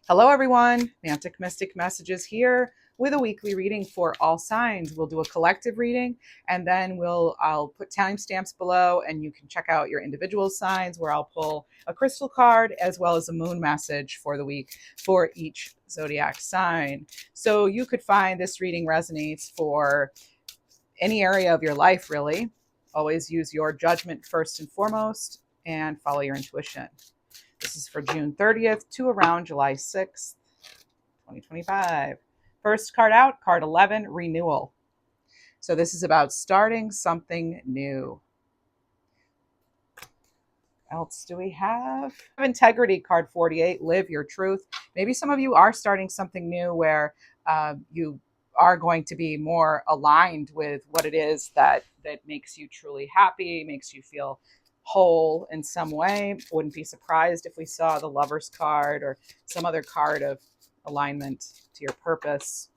Hello, everyone. Mantic Mystic Messages here with a weekly reading for all signs. We'll do a collective reading, and then I'll put timestamps below, and you can check out your individual signs where I'll pull a crystal card as well as a moon message for the week for each zodiac sign. So you could find this reading resonates for any area of your life, really. Always use your judgment first and foremost, and follow your intuition. This is for June 30th to around July 6th, 2025. First card out, card 11, Renewal. So this is about starting something new. What else do we have? Integrity, card 48, live your truth. Maybe some of you are starting something new where you are going to be more aligned with what it is that makes you truly happy, makes you feel whole in some way. Wouldn't be surprised if we saw the Lover's card or some other card of alignment to your purpose.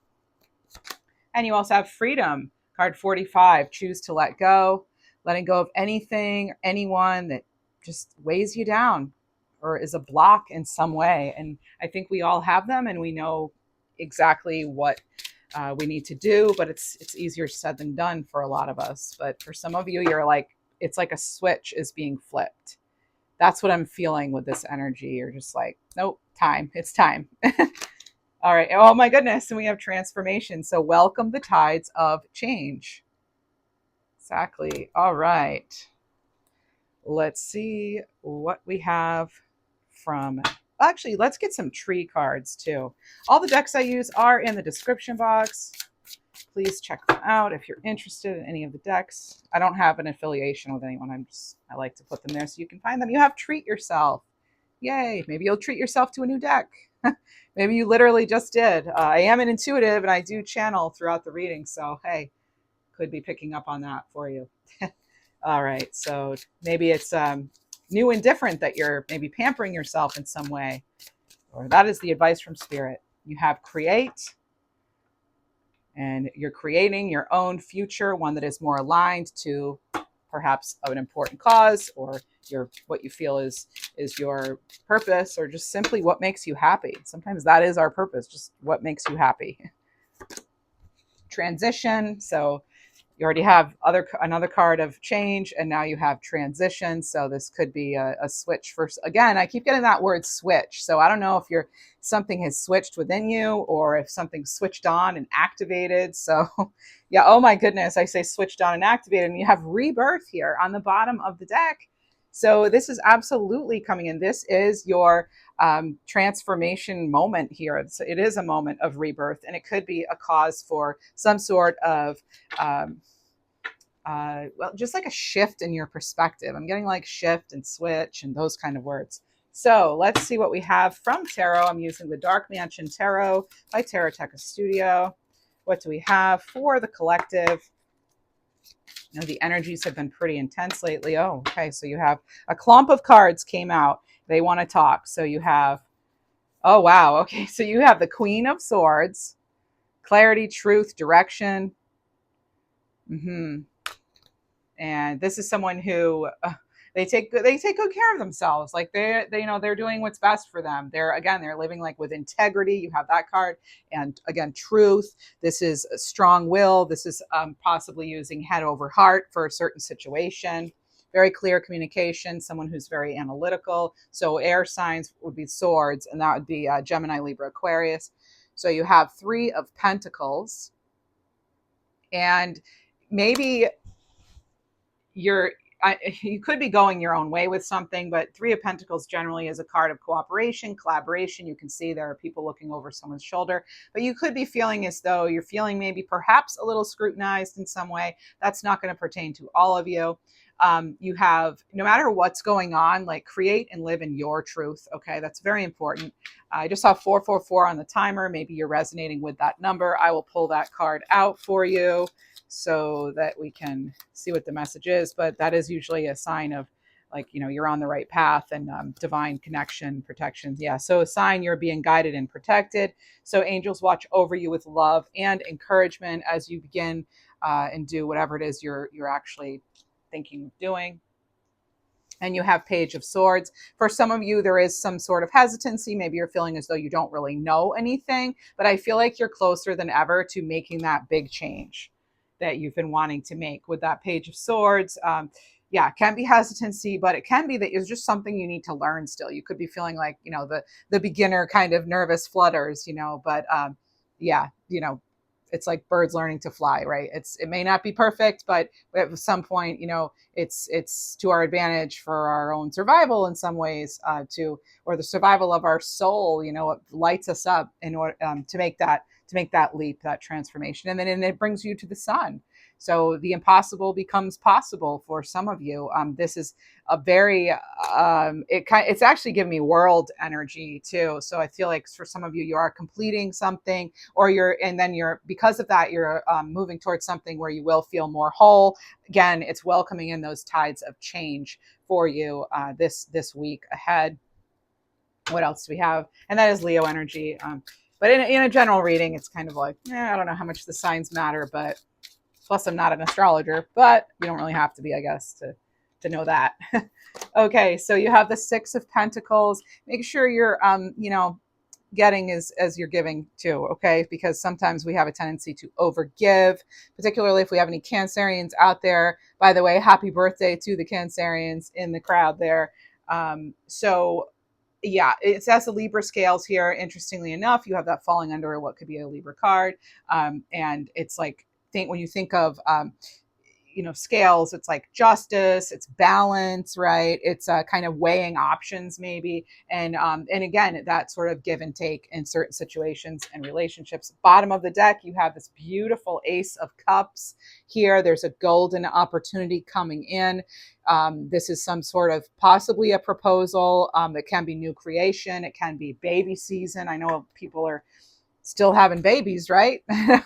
And you also have freedom, card 45, choose to let go, letting go of anything or anyone that just weighs you down or is a block in some way. And I think we all have them, and we know exactly what we need to do, but it's easier said than done for a lot of us. But for some of you, you're like, it's like a switch is being flipped. That's what I'm feeling with this energy. You're just like, nope, time. It's time. All right. Oh my goodness. And we have transformation. So welcome the tides of change. Exactly. All right. Let's see what we have from... Actually, let's get some tree cards too. All the decks I use are in the description box. Please check them out if you're interested in any of the decks. I don't have an affiliation with anyone. I like to put them there so you can find them. You have treat yourself. Yay. Maybe you'll treat yourself to a new deck. Maybe you literally just did. I am an intuitive and I do channel throughout the reading. So, hey, could be picking up on that for you. All right. So maybe it's new and different that you're maybe pampering yourself in some way. Or that is the advice from Spirit. You have create. And you're creating your own future, one that is more aligned to perhaps an important cause or what you feel is your purpose, or just simply what makes you happy. Sometimes that is our purpose, just what makes you happy. Transition. So you already have another card of change, and now you have transition. So this could be a switch for, again, I keep getting that word switch. So I don't know if something has switched within you or if something's switched on and activated. So yeah, oh my goodness, I say switched on and activated, and you have rebirth here on the bottom of the deck. So this is absolutely coming in. This is your transformation moment here. It is a moment of rebirth, and it could be a cause for some sort of well, just like a shift in your perspective. I'm getting like shift and switch and those kind of words. So let's see what we have from tarot. I'm using the Dark Mansion Tarot by Taroteca Studio. What do we have for the collective? You know, the energies have been pretty intense lately. Oh, okay. So you have a clump of cards came out. They want to talk. So you have, oh, wow. Okay. So you have the Queen of Swords, clarity, truth, direction. And this is someone who they take good care of themselves. Like they they're doing what's best for them. They're living like with integrity. You have that card. And again, truth. This is a strong will. This is possibly using head over heart for a certain situation. Very clear communication. Someone who's very analytical. So air signs would be swords, and that would be Gemini, Libra, Aquarius. So you have 3 of Pentacles, and maybe you could be going your own way with something, but 3 of Pentacles generally is a card of cooperation, collaboration. You can see there are people looking over someone's shoulder, but you could be feeling as though you're feeling maybe perhaps a little scrutinized in some way. That's not going to pertain to all of you. You have, no matter what's going on, like create and live in your truth. Okay. That's very important. I just saw 444 on the timer. Maybe you're resonating with that number. I will pull that card out for you so that we can see what the message is. But that is usually a sign of, like, you're on the right path and divine connection, protections. Yeah. So a sign you're being guided and protected. So angels watch over you with love and encouragement as you begin and do whatever it is you're actually thinking of doing. And you have Page of Swords. For some of you, there is some sort of hesitancy. Maybe you're feeling as though you don't really know anything, but I feel like you're closer than ever to making that big change that you've been wanting to make with that Page of Swords. Yeah, it can be hesitancy, but it can be that it's just something you need to learn still. You could be feeling like, the beginner kind of nervous flutters, but yeah, it's like birds learning to fly, right? It may not be perfect, but at some point, it's to our advantage for our own survival in some ways, or the survival of our soul. It lights us up in order to make that leap, that transformation, and it brings you to the sun. So the impossible becomes possible for some of you. This is a very it's actually giving me world energy too. So I feel like for some of you, you are completing something, or you're because of that, you're moving towards something where you will feel more whole. Again, it's welcoming in those tides of change for you this week ahead. What else do we have? And that is Leo energy. But in a general reading, it's kind of like, I don't know how much the signs matter, but plus I'm not an astrologer, but you don't really have to be, I guess, to know that. Okay, so you have the Six of Pentacles. Make sure you're, getting as you're giving too, okay? Because sometimes we have a tendency to overgive, particularly if we have any Cancerians out there. By the way, happy birthday to the Cancerians in the crowd there. So yeah, it's as the Libra scales here. Interestingly enough, you have that falling under what could be a Libra card. And it's like, when you think of scales, it's like justice, it's balance, right? It's kind of weighing options maybe, and again, that sort of give and take in certain situations and relationships. Bottom of the deck, you have this beautiful Ace of Cups here. There's a golden opportunity coming in. This is some sort of possibly a proposal. It can be new creation, it can be baby season. I know people are still having babies, right?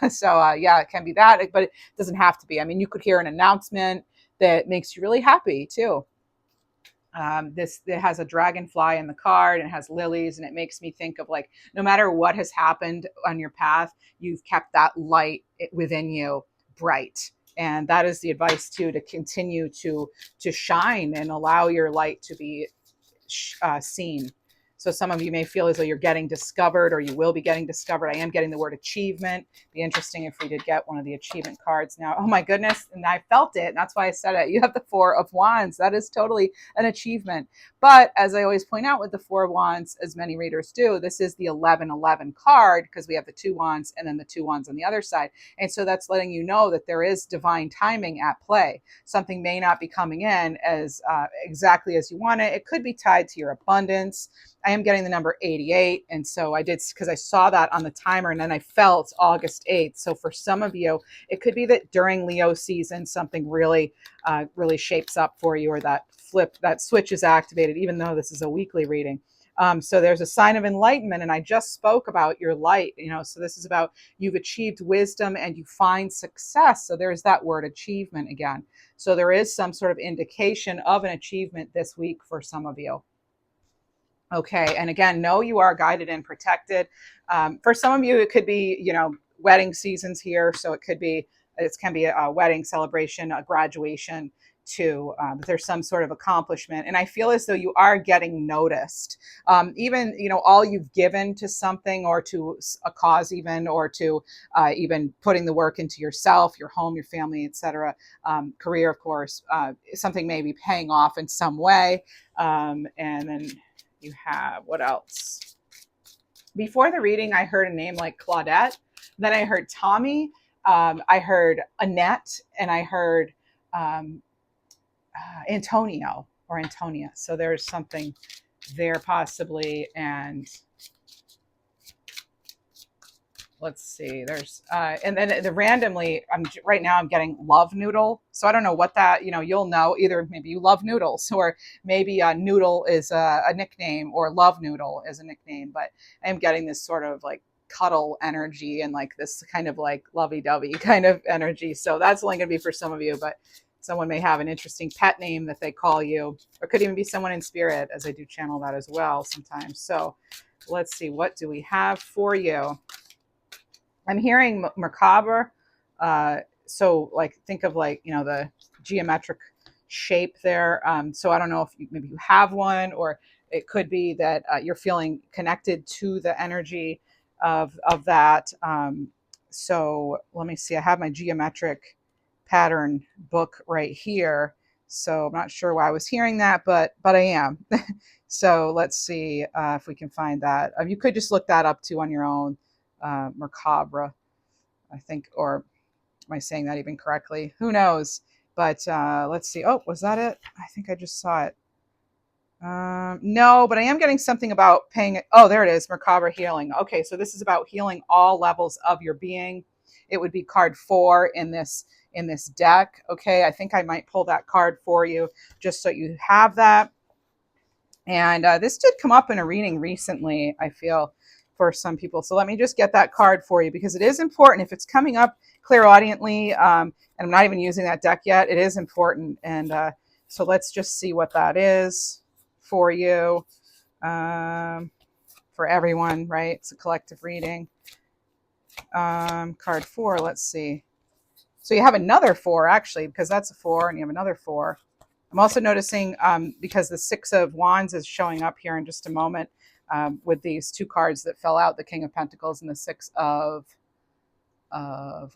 So yeah, it can be that, but it doesn't have to be. I mean, you could hear an announcement that makes you really happy too. This it has a dragonfly in the card, and it has lilies, and it makes me think of like, no matter what has happened on your path, you've kept that light within you bright. And that is the advice too, to continue to shine and allow your light to be seen. So some of you may feel as though you're getting discovered, or you will be getting discovered. I am getting the word achievement. Be interesting if we did get one of the achievement cards now. Oh my goodness. And I felt it. And that's why I said it. You have the Four of Wands. That is totally an achievement. But as I always point out with the Four of Wands, as many readers do, this is the 11-11 card, because we have the two wands and then the two wands on the other side. And so that's letting you know that there is divine timing at play. Something may not be coming in as exactly as you want it. It could be tied to your abundance. I am getting the number 88. And so I did, because I saw that on the timer, and then I felt August 8th. So for some of you, it could be that during Leo season, something really, really shapes up for you, or that switch is activated, even though this is a weekly reading. So there's a sign of enlightenment, and I just spoke about your light, so this is about you've achieved wisdom and you find success. So there's that word achievement again. So there is some sort of indication of an achievement this week for some of you. Okay, and again, know you are guided and protected. For some of you, it could be, wedding seasons here. So it can be a wedding celebration, a graduation too. There's some sort of accomplishment. And I feel as though you are getting noticed. Even, all you've given to something, or to a cause even, or to even putting the work into yourself, your home, your family, etc. Career, of course, something may be paying off in some way. And then you have, what else? Before the reading, I heard a name like Claudette. Then I heard Tommy. I heard Annette, and I heard Antonio or Antonia. So there's something there possibly. And let's see, there's and then randomly, right now I'm getting love noodle. So I don't know what that, you'll know, either maybe you love noodles, or maybe noodle is a nickname, or love noodle is a nickname. But I am getting this sort of like cuddle energy, and like this kind of like lovey-dovey kind of energy. So that's only going to be for some of you, but someone may have an interesting pet name that they call you, or could even be someone in spirit, as I do channel that as well sometimes. So let's see, what do we have for you? I'm hearing macabre. So like, think of like, the geometric shape there. So I don't know if maybe you have one, or it could be that you're feeling connected to the energy of that. So let me see. I have my geometric pattern book right here. So I'm not sure why I was hearing that, but I am. So let's see if we can find that. You could just look that up too on your own. Merkabra, I think, or am I saying that even correctly? Who knows? But let's see. Oh, was that it? I think I just saw it. No, but I am getting something about paying it. Oh, there it is. Merkabra healing. Okay, so this is about healing all levels of your being. It would be card 4 in this deck. Okay, I think I might pull that card for you just so you have that. And this did come up in a reading recently, I feel, for some people. So let me just get that card for you, because it is important. If it's coming up clairaudiently, and I'm not even using that deck yet, it is important. And so let's just see what that is for you, for everyone, right? It's a collective reading. Card 4, let's see. So you have another 4, actually, because that's a 4, and you have another 4. I'm also noticing, because the 6 of Wands is showing up here in just a moment, with these 2 cards that fell out, the King of Pentacles and the 6 of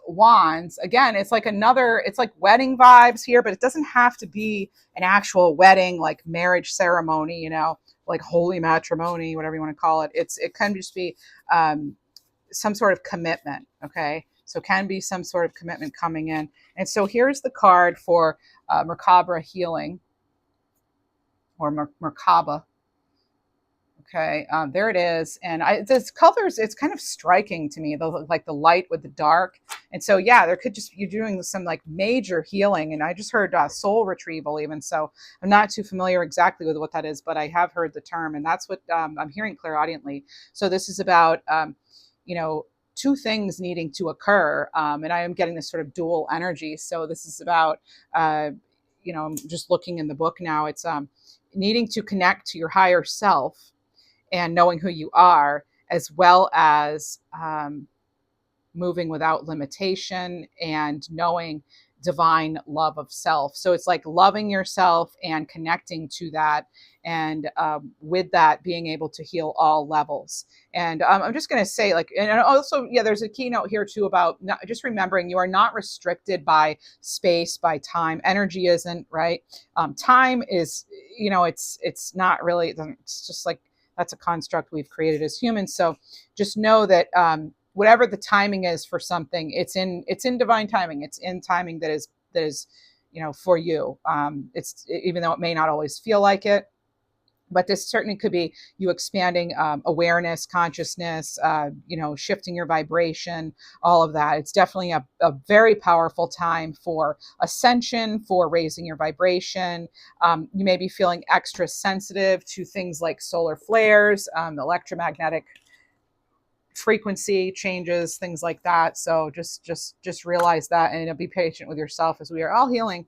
Wands. Again, it's like it's like wedding vibes here, but it doesn't have to be an actual wedding, like marriage ceremony, you know, like holy matrimony, whatever you want to call it. It can just be some sort of commitment, okay? So it can be some sort of commitment coming in. And so here's the card for Merkabra healing, or Merkaba. Okay, there it is. And this colors, it's kind of striking to me, like the light with the dark. And so, yeah, there could just, you're doing some like major healing. And I just heard soul retrieval even. So I'm not too familiar exactly with what that is, but I have heard the term. And that's what I'm hearing clairaudiently. So this is about, you know, 2 things needing to occur. And I am getting this sort of dual energy. So this is about, you know, I'm just looking in the book now. It's needing to connect to your higher self and knowing who you are, as well as moving without limitation and knowing divine love of self. So it's like loving yourself and connecting to that, and with that being able to heal all levels. And I'm just going to say, like, and also, yeah, there's a keynote here too about just remembering you are not restricted by space, by time. Energy isn't, right? Time is, you know, it's not really, it's just like, that's a construct we've created as humans. So just know that whatever the timing is for something, it's in divine timing. It's in timing that is, you know, for you. It's, even though it may not always feel like it, but this certainly could be you expanding awareness, consciousness, you know, shifting your vibration, all of that. It's definitely a very powerful time for ascension, for raising your vibration. You may be feeling extra sensitive to things like solar flares, electromagnetic frequency changes, things like that. So just realize that, and be patient with yourself, as we are all healing.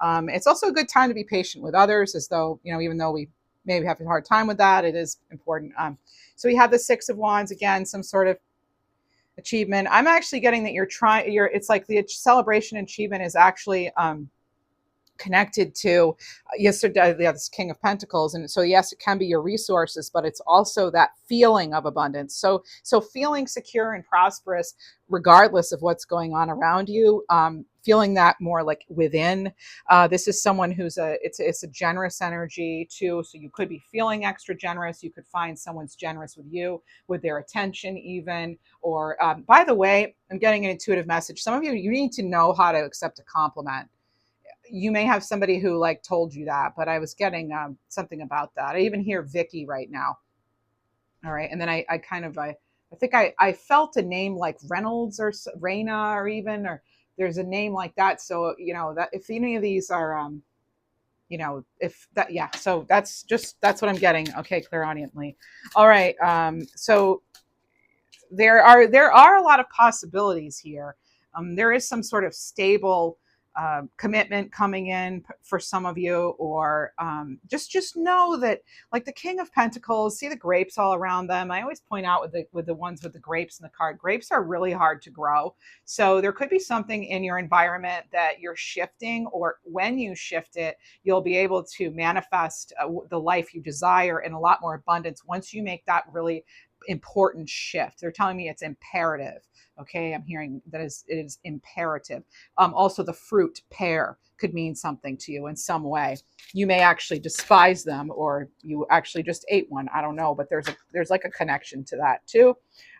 It's also a good time to be patient with others, as though, you know, even though we maybe have a hard time with that, it is important. So we have the 6 of Wands, again, some sort of achievement. I'm actually getting that it's like the celebration achievement is actually connected to yesterday, this King of Pentacles. And so, yes, it can be your resources, but it's also that feeling of abundance. So feeling secure and prosperous, regardless of what's going on around you, feeling that more like within. This is someone who's it's a generous energy too. So you could be feeling extra generous. You could find someone's generous with you, with their attention even. Or, by the way, I'm getting an intuitive message. Some of you need to know how to accept a compliment. You may have somebody who like told you that, but I was getting something about that. I even hear Vicky right now. All right. And then I think I felt a name like Reynolds or Raina, or there's a name like that. So, you know, that if any of these are, you know, if that, yeah. So that's what I'm getting. Okay. Clairaudiently. All right. So there are a lot of possibilities here. There is some sort of stable, commitment coming in for some of you, or just know that, like the King of Pentacles, see the grapes all around them. I always point out with the ones with the grapes in the card, grapes are really hard to grow. So there could be something in your environment that you're shifting, or when you shift it, you'll be able to manifest the life you desire in a lot more abundance once you make that really important shift. They're telling me it's imperative. Okay, I'm hearing that it is imperative. Also, the fruit pear could mean something to you in some way. You may actually despise them, or you actually just ate one. I don't know, but there's like a connection to that too.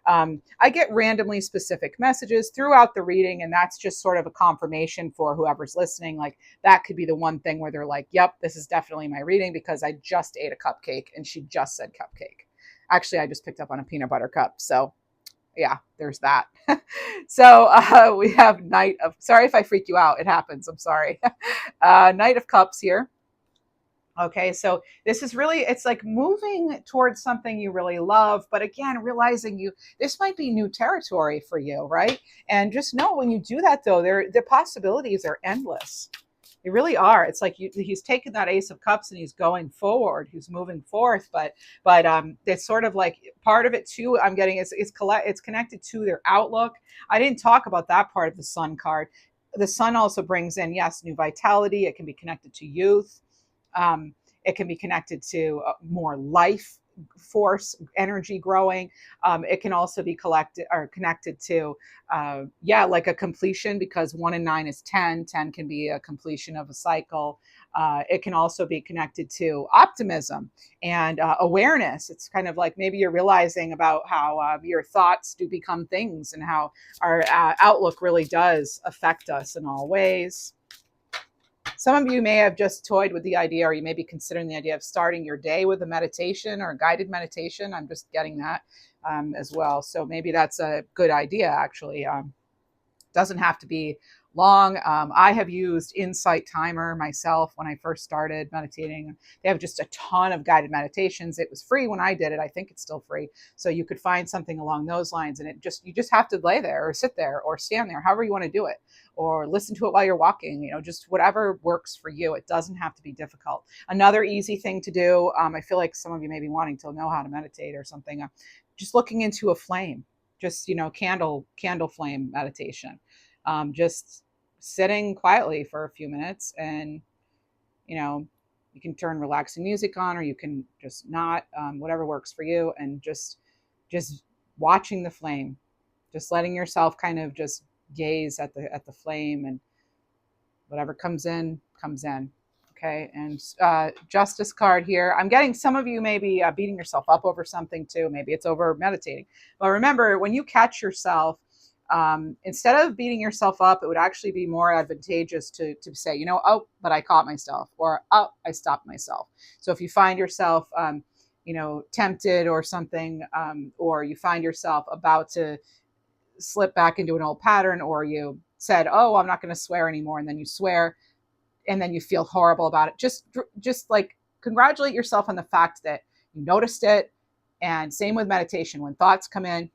I get randomly specific messages throughout the reading, and that's just sort of a confirmation for whoever's listening. Like that could be the one thing where they're like, "Yep, this is definitely my reading because I just ate a cupcake and she just said cupcake." Actually, I just picked up on a peanut butter cup, so yeah, there's that. So we have Knight of, sorry if I freak you out, it happens, I'm sorry. Knight of Cups here. Okay, so this is really, it's like moving towards something you really love, but again, realizing this might be new territory for you, right? And just know when you do that though, the possibilities are endless. They really are. It's like he's taken that Ace of Cups and he's going forward. He's moving forth, but it's sort of like part of it too. I'm getting it's connected to their outlook. I didn't talk about that part of the Sun card. The Sun also brings in, yes, new vitality. It can be connected to youth. It can be connected to more life force, energy growing. It can also be connected to, like a completion, because 1 and 9 is 10. 10 can be a completion of a cycle. It can also be connected to optimism and awareness. It's kind of like maybe you're realizing about how your thoughts do become things, and how our outlook really does affect us in all ways. Some of you may have just toyed with the idea, or you may be considering the idea of starting your day with a meditation or a guided meditation. I'm just getting that as well. So maybe that's a good idea, actually. Doesn't have to be long. I have used Insight Timer myself when I first started meditating. They have just a ton of guided meditations. It was free when I did it. I think it's still free. So you could find something along those lines, and you just have to lay there or sit there or stand there, however you want to do it, or listen to it while you're walking, just whatever works for you. It doesn't have to be difficult. Another easy thing to do, I feel like some of you may be wanting to know how to meditate or something, just looking into a flame, just, candle flame meditation. Just sitting quietly for a few minutes, and you can turn relaxing music on, or you can just not, whatever works for you, and just watching the flame, just letting yourself kind of just gaze at the flame, and whatever comes in. Okay, and Justice card here. I'm getting some of you may be beating yourself up over something too. Maybe it's over meditating. But remember, when you catch yourself, instead of beating yourself up, it would actually be more advantageous to say, oh, but I caught myself, or oh, I stopped myself. So if you find yourself, tempted or something, or you find yourself about to slip back into an old pattern, or you said, oh, I'm not going to swear anymore, and then you swear, and then you feel horrible about it, just like congratulate yourself on the fact that you noticed it. And same with meditation, when thoughts come in,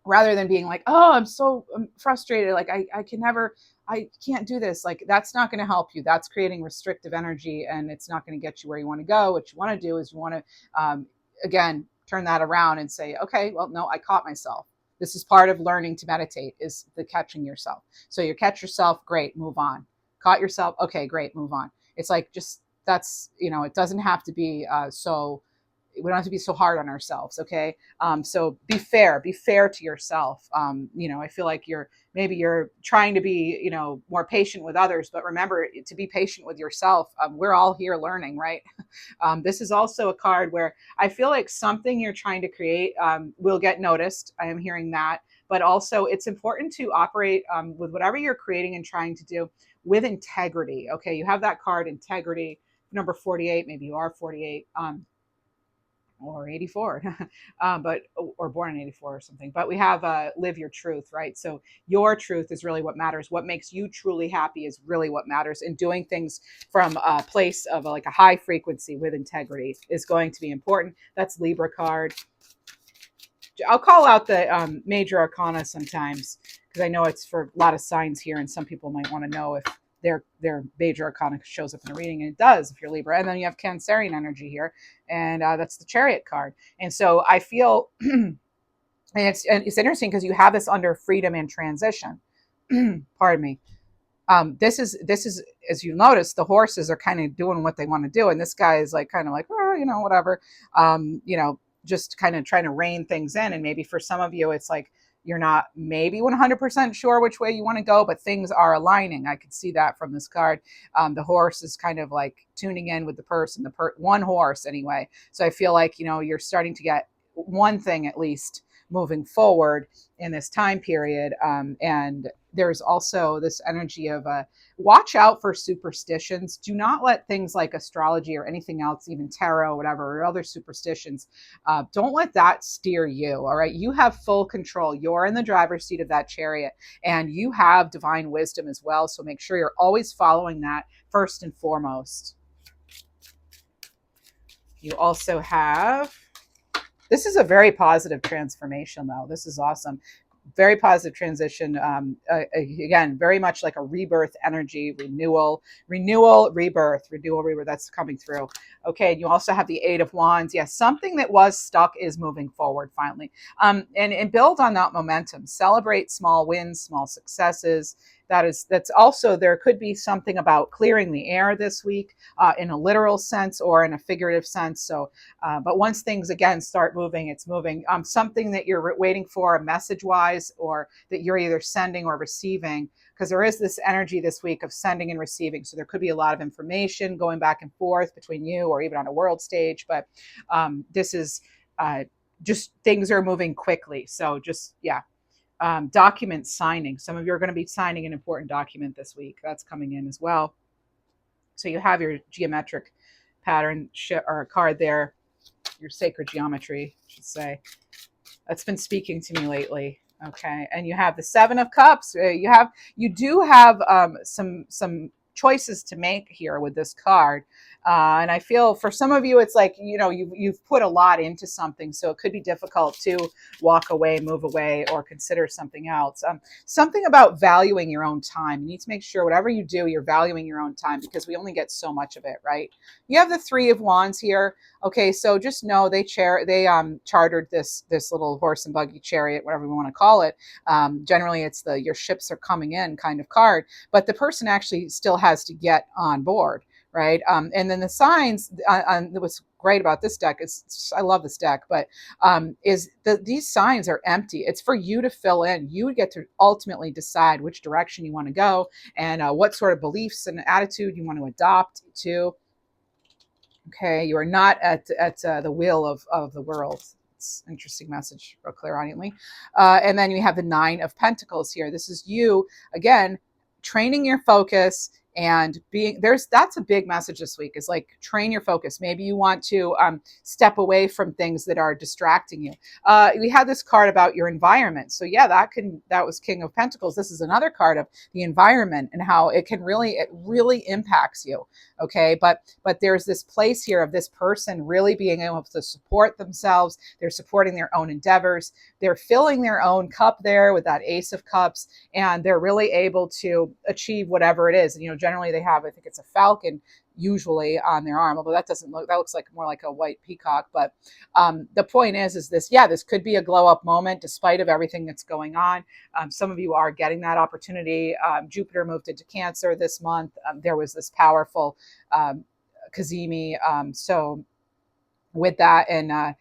rather than being like, oh, I'm frustrated, like I can't do this, like that's not going to help you. That's creating restrictive energy, and it's not going to get you where you want to go. What you want to do is you want to again turn that around and say, okay, well, no, I caught myself. This is part of learning to meditate, is the catching yourself. So you catch yourself, great, move on. Caught yourself, okay, great, move on. It's like, just, that's, it doesn't have to be we don't have to be so hard on ourselves. Okay. So be fair to yourself. I feel like you're trying to be, more patient with others, but remember to be patient with yourself. We're all here learning, right? This is also a card where I feel like something you're trying to create will get noticed. I am hearing that, but also it's important to operate with whatever you're creating and trying to do with integrity. Okay. You have that card, integrity, number 48, maybe you are 48. Or 84, or born in 84 or something. But we have live your truth, right? So your truth is really what matters. What makes you truly happy is really what matters. And doing things from a place of like a high frequency with integrity is going to be important. That's Libra card. I'll call out the major arcana sometimes, because I know it's for a lot of signs here, and some people might want to know if their major arcana shows up in a reading, and it does if you're Libra. And then you have Cancerian energy here, and that's the Chariot card. And so I feel, and it's interesting because you have this under freedom and transition. Pardon me. This is as you notice, the horses are kind of doing what they want to do, and this guy is like kind of like, oh, whatever, just kind of trying to rein things in. And maybe for some of you, it's like you're not maybe 100% sure which way you want to go, but things are aligning. I could see that from this card. The horse is kind of like tuning in with the person, one horse anyway. So I feel like you're starting to get one thing at least moving forward in this time period. And there's also this energy of watch out for superstitions. Do not let things like astrology or anything else, even tarot, whatever, or other superstitions, don't let that steer you. All right. You have full control. You're in the driver's seat of that chariot, and you have divine wisdom as well. So make sure you're always following that first and foremost. You also have, this is a very positive transformation, though. This is awesome. Very positive transition. Again, very much like a rebirth energy, renewal, rebirth, that's coming through. Okay, and you also have the Eight of Wands. Yes, something that was stuck is moving forward finally. And build on that momentum. Celebrate small wins, small successes. That's also, there could be something about clearing the air this week, in a literal sense or in a figurative sense. So, but once things again start moving, it's moving. Something that you're waiting for, message wise, or that you're either sending or receiving, because there is this energy this week of sending and receiving. So there could be a lot of information going back and forth between you or even on a world stage. But this is just, things are moving quickly. So just, yeah. Document signing. Some of you are going to be signing an important document this week. That's coming in as well. So you have your geometric pattern or card there, your sacred geometry, I should say. That's been speaking to me lately. Okay, and you have the Seven of Cups. You do have some choices to make here with this card. And I feel for some of you, it's like, you've put a lot into something. So it could be difficult to walk away, move away, or consider something else. Something about valuing your own time. You need to make sure whatever you do, you're valuing your own time, because we only get so much of it, right? You have the Three of Wands here. Okay, so just know they chartered this little horse and buggy chariot, whatever we want to call it. Generally, it's the your ships are coming in kind of card, but the person actually still has to get on board, right? And then the signs, what's great about this deck is, I love this deck, but these signs are empty. It's for you to fill in. You get to ultimately decide which direction you want to go and what sort of beliefs and attitude you want to adopt to. Okay, you are not at the will of the world. It's an interesting message, real clairaudiently. And then you have the Nine of Pentacles here. This is you, again, training your focus and that's a big message this week, is like train your focus. Maybe you want to step away from things that are distracting you. We had this card about your environment. So yeah, that was King of Pentacles. This is another card of the environment and how it really impacts you. Okay. But there's this place here of this person really being able to support themselves. They're supporting their own endeavors. They're filling their own cup there with that Ace of Cups, and they're really able to achieve whatever it is. And, generally they have, I think it's a falcon usually on their arm, although that looks like more like a white peacock. But the point is this could be a glow up moment despite of everything that's going on. Some of you are getting that opportunity. Jupiter moved into Cancer this month. There was this powerful Kazemi. So with that, and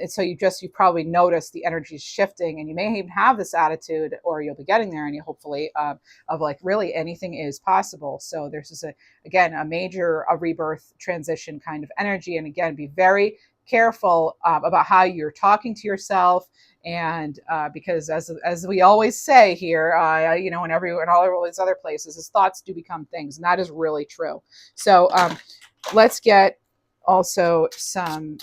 so you probably notice the energy is shifting, and you may even have this attitude, or you'll be getting there, and you hopefully of like, really anything is possible. So there's just a major rebirth transition kind of energy. And again, be very careful about how you're talking to yourself, and because as we always say here, and all these other places, is thoughts do become things, and that is really true. So let's get also some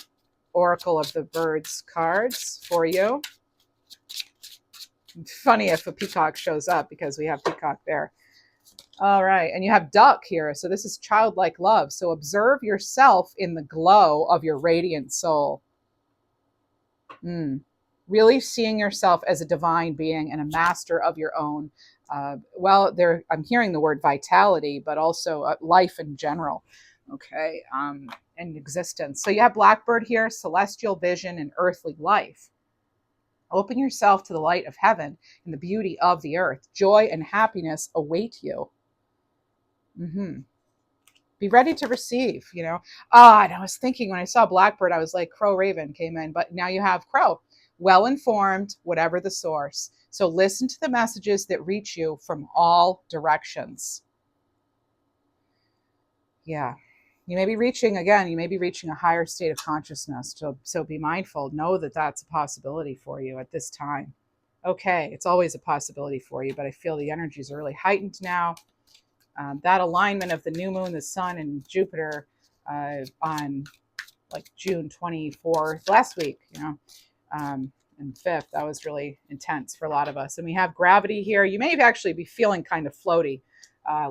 Oracle of the Birds cards for you. Funny if a peacock shows up, because we have peacock there. All right, and you have duck here. So this is childlike love. So observe yourself in the glow of your radiant soul. Really seeing yourself as a divine being and a master of your own Well, there I'm hearing the word vitality, but also life in general. Okay, and existence. So you have Blackbird here, celestial vision and earthly life. Open yourself to the light of heaven and the beauty of the earth. Joy and happiness await you. Mm-hmm. Be ready to receive, you know. And I was thinking when I saw Blackbird, I was like, Crow Raven came in, but now you have Crow. Well informed, whatever the source. So listen to the messages that reach you from all directions. Yeah. You may be reaching, again, you may be reaching a higher state of consciousness. So be mindful. Know that that's a possibility for you at this time. Okay. It's always a possibility for you, but I feel the energies are really heightened now. That alignment of the new moon, the sun, and Jupiter on like June 24th last week, you know, and 5th, that was really intense for a lot of us. And we have gravity here. You may actually be feeling kind of floaty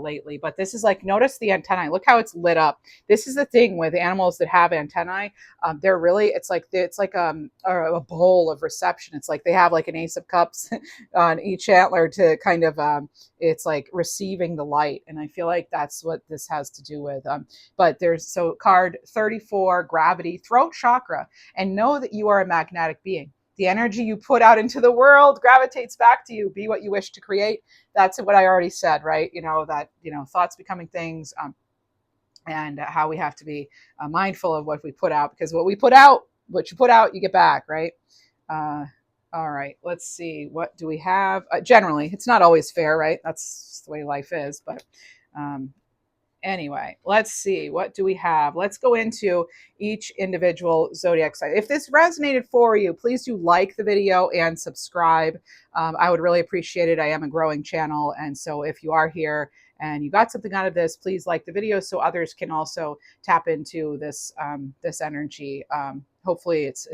lately, but this is like, notice the antennae. Look how it's lit up. This is the thing with animals that have antennae. They're really, it's like a bowl of reception. It's like they have like an ace of cups on each antler to kind of, it's like receiving the light. And I feel like that's what this has to do with. But there's, so card 34, gravity, throat chakra, and know that you are a magnetic being. The energy you put out into the world gravitates back to you. Be what you wish to create. That's what I already said, right? You know, that, you know, thoughts becoming things, and how we have to be mindful of what we put out, because what you put out, you get back, right? All right, let's see. What do we have? Generally, it's not always fair, right? That's the way life is. But anyway, let's see. What do we have? Let's go into each individual zodiac sign. If this resonated for you, please do like the video and subscribe. I would really appreciate it. I am a growing channel. And so if you are here and you got something out of this, please like the video so others can also tap into this, this energy. Hopefully it's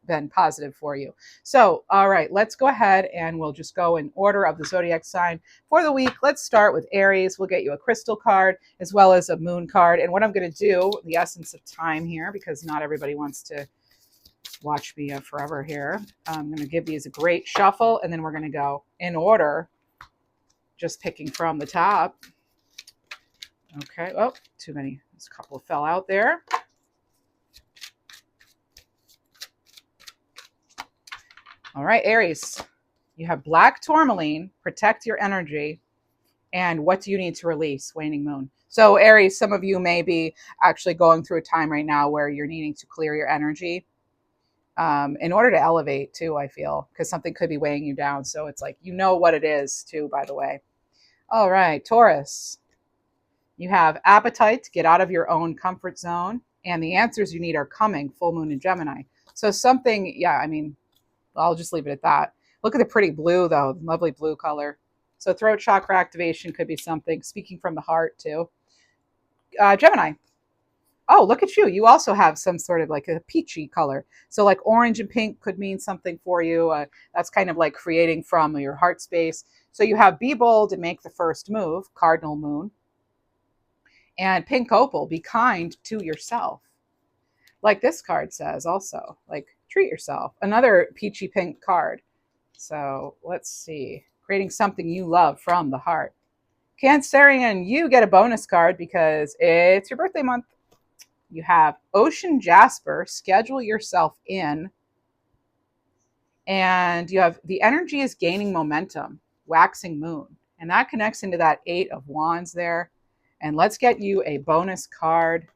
been positive for you. So, all right, let's go ahead and we'll just go in order of the zodiac sign for the week. Let's start with Aries. We'll get you a crystal card as well as a moon card. And what I'm going to do, the essence of time here, because not everybody wants to watch me forever here. I'm going to give these a great shuffle, and then we're going to go in order, just picking from the top. Okay. Oh, too many. There's a couple fell out there. All right, Aries, you have black tourmaline, protect your energy. And what do you need to release? Waning moon. So Aries, some of you may be actually going through a time right now where you're needing to clear your energy in order to elevate too, I feel, because something could be weighing you down. So it's like, you know what it is too, by the way. All right, Taurus, you have appetite to get out of your own comfort zone, and the answers you need are coming, full moon in Gemini. So something, yeah, I mean, I'll just leave it at that. Look at the pretty blue though, lovely blue color. So throat chakra activation could be something, speaking from the heart too. Gemini. Oh, look at you. You also have some sort of like a peachy color. So like orange and pink could mean something for you. That's kind of like creating from your heart space. So you have be bold and make the first move, cardinal moon. And pink opal, be kind to yourself. Like this card says also, like treat yourself. Another peachy pink card. So let's see. Creating something you love from the heart. Cancerian, you get a bonus card because it's your birthday month. You have Ocean Jasper, schedule yourself in. And you have the energy is gaining momentum, waxing moon. And that connects into that 8 of Wands there. And let's get you a bonus card.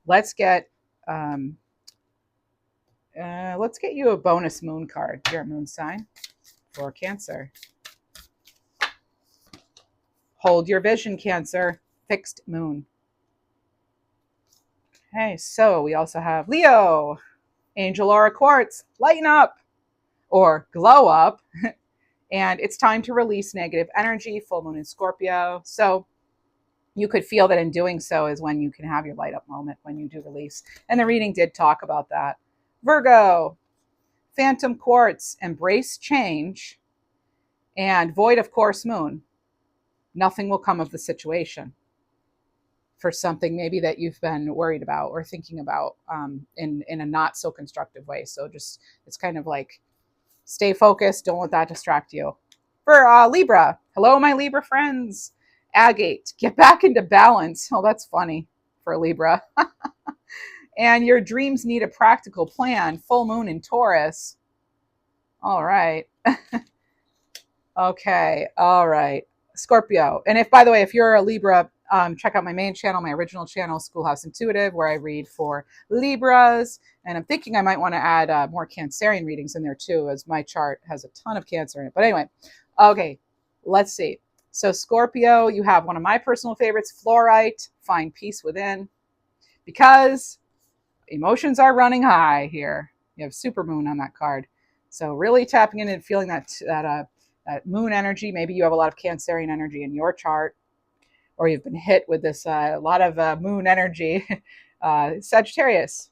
Let's get you a bonus moon card. You're a moon sign for Cancer. Hold your vision, Cancer. Fixed moon. Okay, so we also have Leo. Angel Aura Quartz. Lighten up or glow up. And it's time to release negative energy. Full moon in Scorpio. So you could feel that in doing so is when you can have your light up moment, when you do release. And the reading did talk about that. Virgo. Phantom Quartz. Embrace change. And Void of Course Moon. Nothing will come of the situation. For something maybe that you've been worried about or thinking about in a not so constructive way. So just, it's kind of like, stay focused. Don't let that distract you. For Libra, hello, my Libra friends. Agate, get back into balance. Oh, that's funny for Libra. And your dreams need a practical plan. Full moon in Taurus. All right. Okay. All right. Scorpio. And if, by the way, if you're a Libra, check out my main channel, my original channel, Schoolhouse Intuitive, where I read for Libras. And I'm thinking I might want to add more Cancerian readings in there too, as my chart has a ton of Cancer in it. But anyway, okay, let's see. So, Scorpio, you have one of my personal favorites, Fluorite, Find Peace Within, because emotions are running high here. You have Supermoon on that card. So, really tapping in and feeling that moon energy. Maybe you have a lot of Cancerian energy in your chart, or you've been hit with this lot of moon energy. Sagittarius,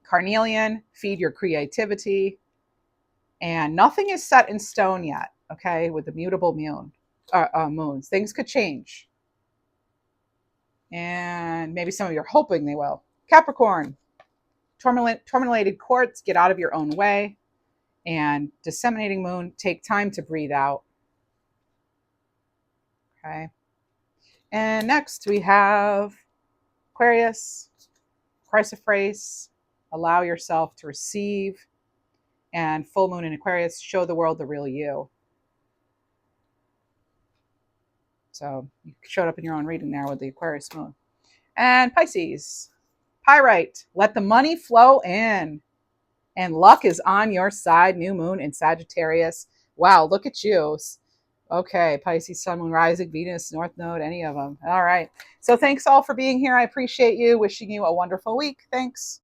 Carnelian, feed your creativity. And nothing is set in stone yet, okay, with the mutable moons. Things could change. And maybe some of you are hoping they will. Capricorn, tourmalated quartz, get out of your own way. And disseminating moon, take time to breathe out. Okay. And next we have Aquarius, Chrysoprase, allow yourself to receive. And full moon in Aquarius, show the world the real you. So you showed up in your own reading there with the Aquarius moon. And Pisces, Pyrite, let the money flow in. And luck is on your side. New moon in Sagittarius. Wow, look at you. Okay, Pisces, Sun, Moon, Rising, Venus, North Node, any of them. All right. So thanks all for being here. I appreciate you. Wishing you a wonderful week. Thanks.